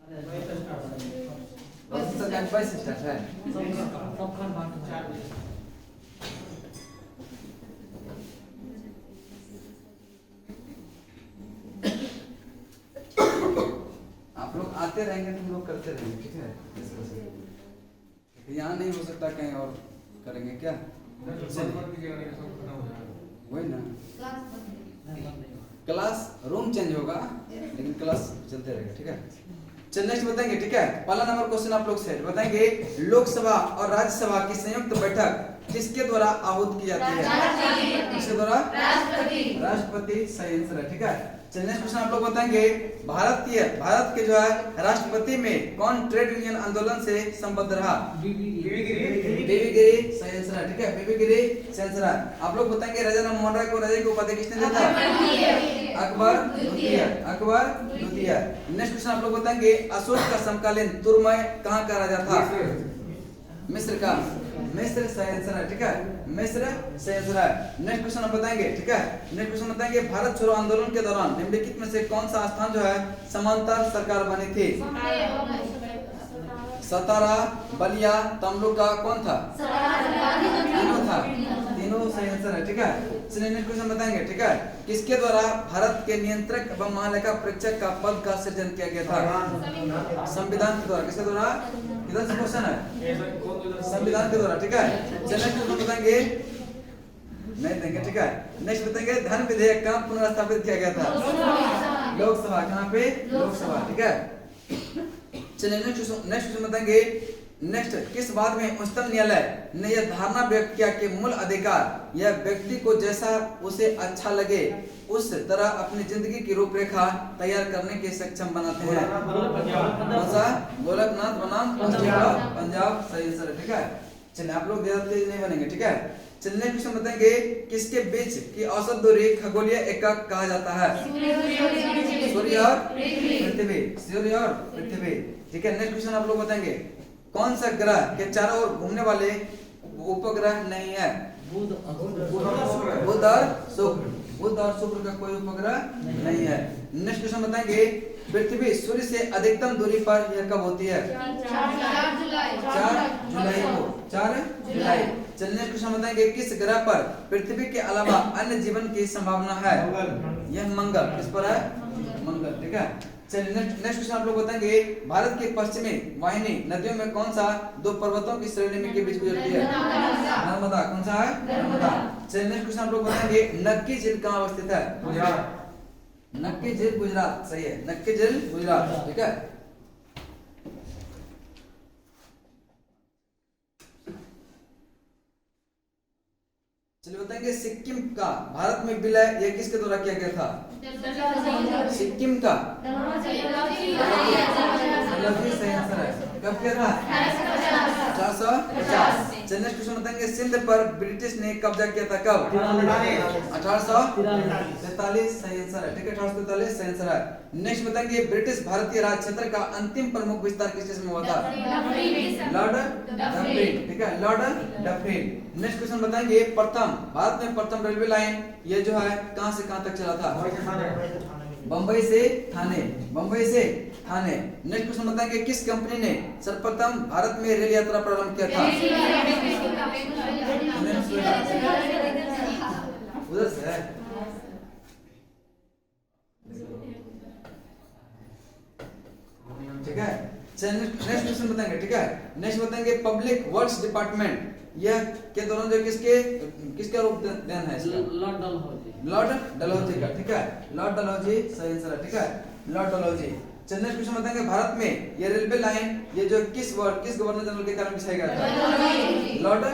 सरकार 22 स्टार्ट है। आप लोग आते रहेंगे तो हम लोग करते रहेंगे, ठीक है। यहाँ नहीं हो सकता, कहीं और करेंगे क्या? वही ना, क्लास रूम चेंज होगा लेकिन क्लास चलते रहेगा, ठीक है। चल नेक्स्ट बताएंगे, ठीक है। पहला नंबर क्वेश्चन आप लोग से बताएंगे, लोकसभा और राज्यसभा की संयुक्त बैठक किसके द्वारा आहूत की जाती है? किसके द्वारा? राष्ट्रपति। सही आंसर है, ठीक है। चलिए नेक्स्ट क्वेश्चन आप लोग बताएंगे, भारत के जो है राष्ट्रपति में कौन ट्रेड यूनियन आंदोलन से संबद्ध रहा? बीबी गिरी। सही आंसर है, ठीक है। बीबी गिरी सही आंसर है। आप लोग बताएंगे, राजा राम मोहन राय को राजा की उपाधि किसने दिया था? अकबर द्वितीय। नेक्स्ट क्वेश्चन आप लोग बताएंगे, अशोक का समकालीन तुर्मय कहाँ का राजा था? मिस्र का। मिस्र सही आंसर है, ठीक है। मिस्र सही आंसर है। नेक्स्ट क्वेश्चन आप बताएंगे, ठीक है। नेक्स्ट क्वेश्चन बताएंगे, भारत छोड़ो आंदोलन के दौरान निम्नलिखित में से कौन सा स्थान जो है समांतर सरकार बनी थी? सतारा, बलिया, तमलुका, कौन था? तीनों सही आंसर है, ठीक है। चलिए नेक्स्ट क्वेश्चन बताएंगे, ठीक है। किसके द्वारा भारत के नियंत्रक एवं महालेखा परीक्षक का पद का सृजन किया गया था? संविधान के द्वारा। किसके द्वारा? किधर से क्वेश्चन है? संविधान के द्वारा, ठीक है। चलिए नेक्स्ट क्वेश्चन बताएंगे, नहीं देंगे, ठीक है। नेक्स्ट बताएंगे, धन विधेयक का पुनर्स्थापित किया गया था? लोकसभा। कहाँ पे? लोकसभा, ठीक है। चलिए नेक्स्ट क्वेश्चन बताएंगे, नेक्स्ट किस बात में उच्चतम न्यायालय ने यह धारणा व्यक्त किया कि मूल अधिकार यह व्यक्ति को जैसा उसे अच्छा लगे उस तरह अपनी जिंदगी की रूपरेखा तैयार करने के सक्षम बनाते हैं? कौन सा? गोलकनाथ बनाम पंजाब। सही आंसर है, ठीक है। चलिए आप लोग ज्यादा तेज नहीं बनेंगे, ठीक है। चलिए क्वेश्चन बताएंगे, किसके बीच की औसत दूरी खगोलीय एकक कहा जाता है? सूर्य और पृथ्वी। सूर्य और पृथ्वी, ठीक है। नेक्स्ट क्वेश्चन आप लोग बताएंगे, कौन सा ग्रह के चारों ओर घूमने वाले उपग्रह नहीं है? बुध और शुक्र का कोई उपग्रह नहीं है। नेक्स्ट क्वेश्चन बताएंगे, पृथ्वी सूर्य से अधिकतम दूरी पर यह कब होती है? 4 जुलाई को। 4 जुलाई। चलिए नेक्स्ट क्वेश्चन बताएंगे, किस ग्रह पर पृथ्वी के अलावा अन्य जीवन की संभावना है? यह मंगल। किस पर है? मंगल, ठीक है। चलिए नेक्स्ट क्वेश्चन आप लोग बताएंगे, भारत के पश्चिमी वाहिनी नदियों में कौन सा दो पर्वतों की श्रेणी में के बीच गुजरती है? नर्मदा। कौन सा है? नर्मदा। चलिए नेक्स्ट क्वेश्चन आप लोग बताएंगे, नक्की झील कहाँ अवस्थित है? नक्की झील गुजरात। सही है, नक्की झील गुजरात, ठीक है। चलिए बताएंगे, सिक्किम का भारत में विलय यह किसके द्वारा किया गया था? सिक्किम का सही आंसर है। कब किया था? 1850। चलिए नेक्स्ट क्वेश्चन बताएंगे, सिंध पर ब्रिटिश ने कब्जा किया था कब? 1843। सही आंसर है, ठीक है। 1843 सही आंसर है। नेक्स्ट बताएंगे, ब्रिटिश भारतीय राज क्षेत्र का अंतिम प्रमुख विस्तार किस देश में हुआ था? लॉर्ड डफरिन, ठीक है। Lord Dufferin. नेक्स्ट क्वेश्चन बताएंगे, भारत में प्रथम रेलवे लाइन ये जो है कहां से कहां तक चला था? बंबई से थाने। बंबई से थाने। नेक्स्ट क्वेश्चन बताएंगे, किस कंपनी ने सर्वप्रथम भारत में रेल यात्रा प्रारंभ किया था? उधर से है, ठीक है। चलिए नेक्स्ट क्वेश्चन बताएंगे, ठीक है। नेक्स्ट बताएंगे, पब्लिक वर्क्स डिपार्टमेंट यह के दौरान जो किसका रूप देन है इसका? लॉर्ड डलहौजी का, ठीक है। लॉर्ड डलहौजी सही आंसर है, ठीक है। लॉर्ड डलहौजी। चलिए नेक्स्ट क्वेश्चन बताएंगे, भारत में ये रेलवे लाइन ये जो किस गवर्नर जनरल के कारण बिछाया गया था? लॉर्ड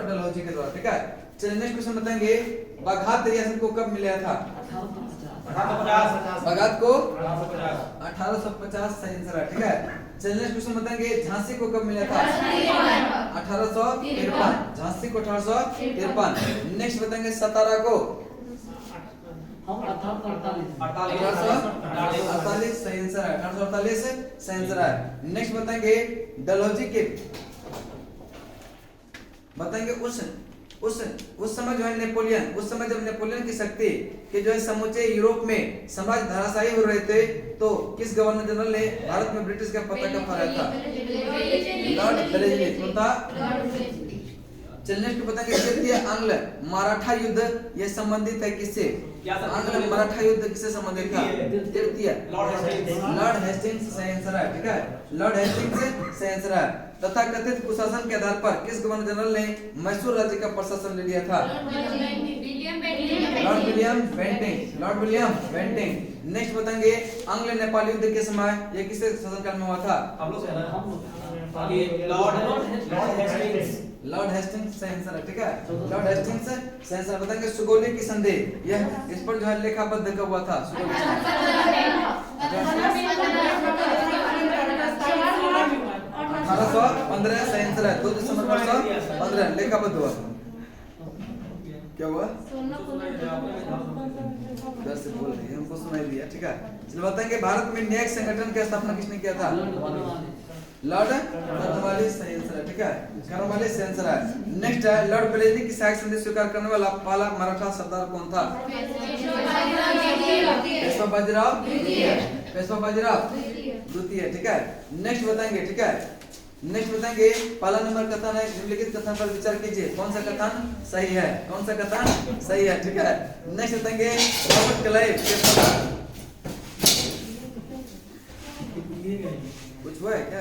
डलहौजी के द्वारा, ठीक है। चलिए नेक्स्ट क्वेश्चन बताएंगे, बाघात रियासत को कब मिला था? बाघात को 1850 सही आंसर है, ठीक है। चलिए नेक्स्ट क्वेश्चन बताएंगे, झांसी को कब मिला था? 1853। झांसी को 1853। नेक्स्ट बताएंगे, सतारा को 1848 सही आंसर है। 1848 सही आंसर है। नेक्स्ट बताएंगे, डलहौजी के बताएंगे उस उस समय जो है नेपोलियन, उस समय जब नेपोलियन की शक्ति कि जो है समूचे यूरोप में साम्राज्य धराशायी हो रहे थे, तो किस गवर्नर जनरल ने भारत में ब्रिटिश का पताका फहराया था? Lord Wellesley. कौन था? चलिए नेक्स्ट बताएंगे तृतीय आंग्ल मराठा युद्ध, ये संबंधित है किससे? आंग्ल मराठा युद्ध किससे संबंधित था? तृतीय लॉर्ड हेस्टिंग्स सही आंसर है, ठीक है, लॉर्ड हेस्टिंग्स सही आंसर है। तथा कथित कुशासन के आधार पर किस गवर्नर जनरल ने मैसूर राज्य का प्रशासन ले लिया था? Lord William Bentinck, Lord William Bentinck. Next बताएंगे आंग्ल नेपाल युद्ध के समय ये किसके शासनकाल में हुआ था? हम लोग से है ना, लॉर्ड हेस्टिंग्स, लॉर्ड हेस्टिंग्स सही आंसर है, ठीक है, लॉर्ड हेस्टिंग्स सही आंसर। बताएंगे सुगोली की संधि, यह इस पर जो है लेखाबद्ध कब हुआ था? सुगोली 1815 सही आंसर है, 2 दिसंबर 1815 लेखाबद्ध हुआ। क्या हुआ? इधर से बोल रही है, हमको सुनाई दिया, ठीक है। चलिए बताएंगे भारत में न्यायिक संगठन की स्थापना किसने किया था? लॉर्ड कॉर्नवालिस सही आंसर है, ठीक है, कॉर्नवालिस सही आंसर है। नेक्स्ट है लॉर्ड वेलेस्ली की सहायक संधि स्वीकार करने वाला पहला मराठा सरदार कौन था? पेशवा बाजीराव द्वितीय, पेशवा बाजीराव द्वितीय, ठीक है। नेक्स्ट बताएंगे, ठीक है, नेक्स्ट बताएंगे पहला नंबर कथन है निम्नलिखित कथन पर विचार कीजिए, कौन सा कथन सही है? कौन सा कथन सही है, ठीक है। नेक्स्ट बताएंगे रॉबर्ट क्लाइव के कुछ हुआ है क्या?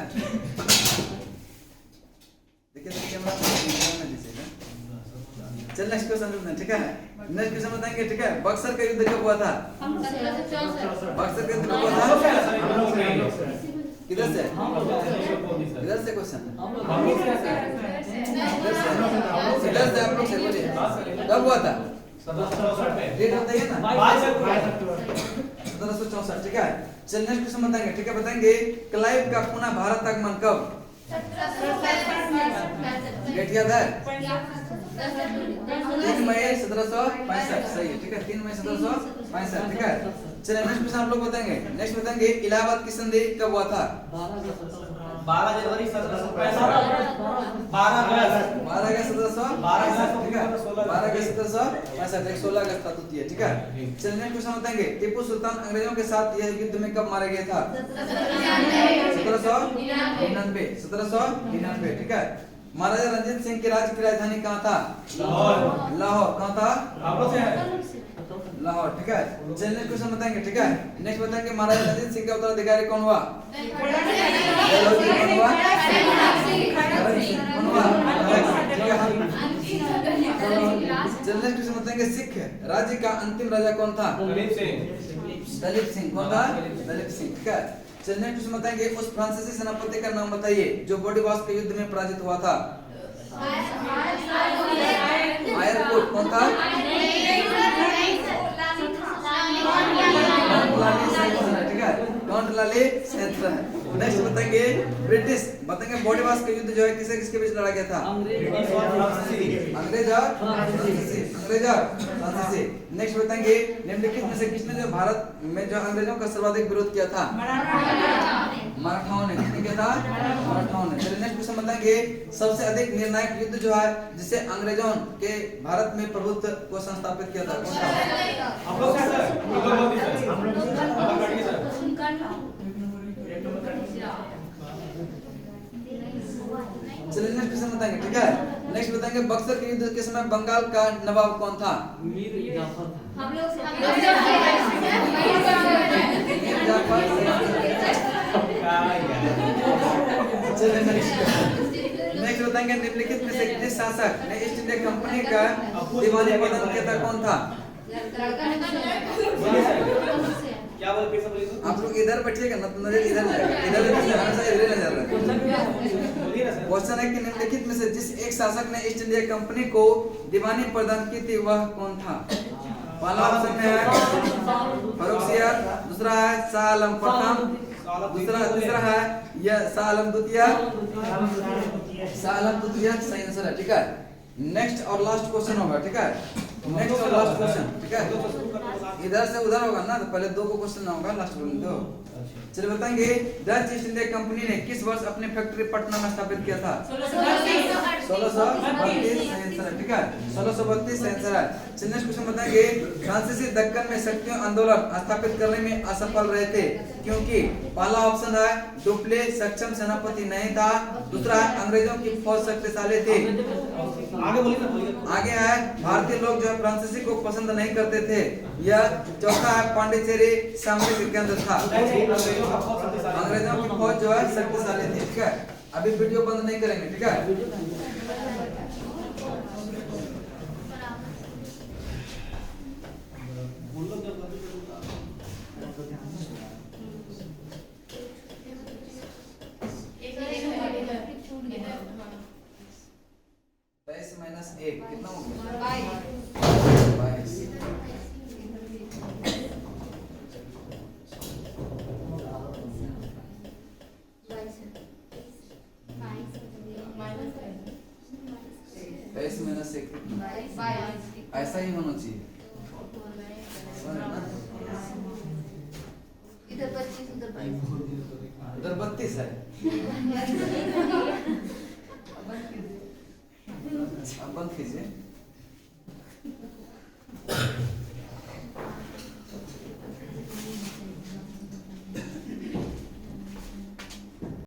देखिए तो कैमरा में दिखेगा। चल नेक्स्ट क्वेश्चन करते हैं, ठीक है। नेक्स्ट क्वेश्चन बताएंगे, ठीक है, बक्सर का युद्ध कब हुआ था? बक्सर का युद्ध कब हुआ था? किधर से? इधर से क्वेश्चन, इधर से आप लोग से बोलिए, कब हुआ था? डेट बताइए ना, 1764, ठीक है। चल नेक्स्ट क्वेश्चन बताएंगे, ठीक है, बताएंगे क्लाइव का पुनः भारत आगमन कब? डेट याद है? 3 मई 1765 सही है, ठीक है, 3 मई 1765, ठीक है। चलिए नेक्स्ट क्वेश्चन आप लोग बताएंगे, नेक्स्ट बताएंगे इलाहाबाद की संधि कब हुआ था? 12 जनवरी 1765, 12 अगस्त 1765, ठीक है, 12 अगस्त 1765, 16 अगस्त था तृतीय, ठीक है। चलिए नेक्स्ट क्वेश्चन बताएंगे टीपू सुल्तान अंग्रेजों के साथ यह युद्ध में कब मारा गया था? 1799, 1799, ठीक है। महाराजा रंजीत सिंह के राज्य की राजधानी कहाँ था? लाहौर, लाहौर कहाँ था? लाहौर, ठीक है। चलिए नेक्स्ट क्वेश्चन बताएंगे, ठीक है, नेक्स्ट बताएंगे महाराजा रंजीत सिंह का उत्तराधिकारी कौन हुआ? कौन हुआ? चलिए नेक्स्ट क्वेश्चन बताएंगे सिख राज्य का अंतिम राजा कौन था? दलीप सिंह, कौन था? दलीप सिंह, ठीक है। चलिए नेक्स्ट क्वेश्चन बताएंगे उस फ्रांसीसी सेनापति का नाम बताइए जो बोर्डीवास के युद्ध में पराजित हुआ था? आयरकोट, कौन था? ठीक है, काउंट लाली सेंटर है। नेक्स्ट बताएंगे ब्रिटिश, बताएंगे बोर्डीवास का युद्ध जो है किसे किसके बीच लड़ा गया था? अंग्रेज और फ्रांसीसी। नेक्स्ट बताएंगे निम्नलिखित में से किसने जो भारत में जो अंग्रेजों का सर्वाधिक विरोध किया था? मराठाओं ने। किसने किया था? मराठाओं ने। चलिए नेक्स्ट क्वेश्चन बताएंगे सबसे अधिक निर्णायक युद्ध जो है जिसे अंग्रेजों के भारत में प्रभुत्व को संस्थापित किया था, कौन था? चलिए नेक्स्ट क्वेश्चन बताएंगे, ठीक है, नेक्स्ट बताएंगे बक्सर के युद्ध के समय बंगाल का नवाब कौन था? चलिए नेक्स्ट बताएंगे निम्नलिखित में से किस शासक ने ईस्ट इंडिया कंपनी का दीवानी प्रदान किया था, कौन था? क्या बोल फिर से बोलिए तो? आप लोग इधर बैठिएगा ना तो नजर इधर जाएगा, इधर हमेशा इधर नजर रहेगा। क्वेश्चन है कि निम्नलिखित में से जिस एक शासक ने ईस्ट इंडिया कंपनी को दीवानी प्रदान की थी वह कौन था? पहला ऑप्शन में है फर्रुखसियार, दूसरा है शाह आलम प्रथम, तीसरा है यह शाह आलम द्वितीय, शाह आलम द्वितीय सही आंसर है, ठीक है। नेक्स्ट और लास्ट क्वेश्चन होगा, ठीक है, नेक्स्ट और लास्ट क्वेश्चन, ठीक है? दो से शुरू करने के बाद इधर से उधर होगा ना, तो पहले दो को क्वेश्चन होगा, लास्ट बोलेंगे दो। चलिए बताएंगे, डच ईस्ट इंडिया कंपनी ने किस वर्ष अपनी फैक्ट्री पटना में स्थापित किया था? 1632 ठीक है, 1632 आंसर है। चलिए नेक्स्ट क्वेश्चन बताएंगे, फ्रांसीसी दक्कन में शक्तियों आंदोलन स्थापित करने में असफल रहे थे क्योंकि पहला ऑप्शन है डुप्ले सक्षम सेनापति नहीं था, दूसरा है अंग्रेजों की फौज शक्तिशाली थी, आगे बोलिए ना, बोलिए। आगे है भारतीय लोग जो है फ्रांसीसी को पसंद नहीं करते थे, या चौथा है पांडिचेरी साम्राज्य केंद्र था, अंग्रेजों की फौज जो है शक्तिशाली थी, ठीक है? अभी वीडियो बंद नहीं करेंगे, ठीक है? तेईस माइनस एक कितना हो गया? 22। तेईस माइनस एक कितना? ऐसा ही होना चाहिए, समझ ना? इधर 25 उधर 22 उधर 32 है, अब बंद कीजिए।